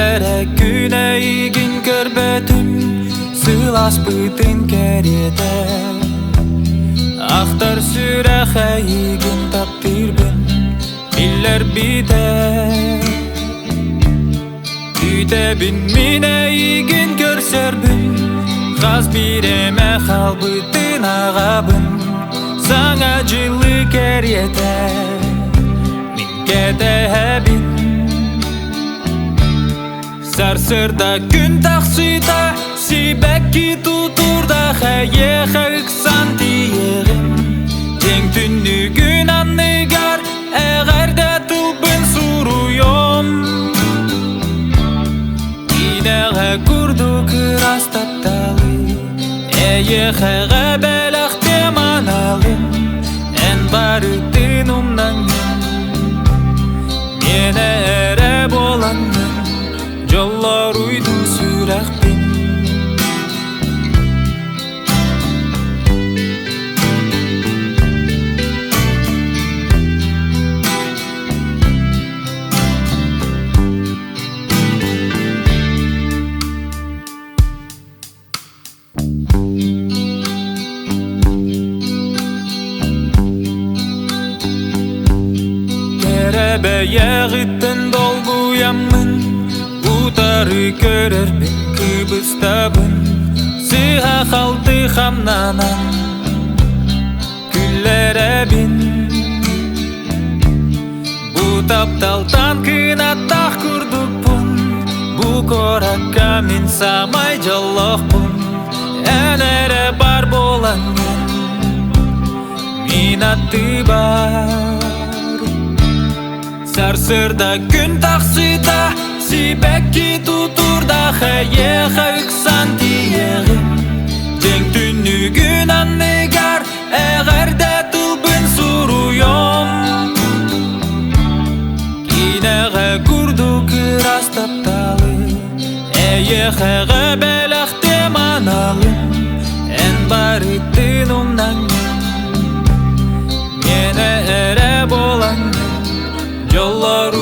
Күлләре күне игін көрбөтім, сылас бұтын кәреді. Ақтар сүрәхә игін таптырбын, биллер биде. Үтәбін мине игін көрсербін, қаз биреме қал бұтын ағабын. Саңа жылы кәреді, min кетәбін. Сарсырда күн тақсыда, сибәкки тутурда хәйе хәйксан тиегім. Тең түннігін анныгар, әғәрдә тылбын суруйом. Инәғә күрду кырастатталы, әйе хәғә бәләқте маналым. Ән бары тынумнаңым, менә әрә болаңым. Жоллар уйду сүрәқпен. Кәрәбә яғыттын долгуямын, Утары көрербін кыбыстабын, Сыға қалды хамнанан күлләрәбін. Бұ тапталтан кынаттақ күрдікпін, Бұ коракка мен самай жаллақпын. Әнәрі бар болаңын, Мен атты бар. Сарсырда күн тақсыда, сибәкки тутурда хәйе хәйксан тиегім. Тең түннігін анныгар, әғәрдә тылбын суруйом. Кинәғә күрду кырастапталы, әйе хәғә бәләқте маналым. Ән бары тынумнаңым, менә әрә болаңым. Жоллар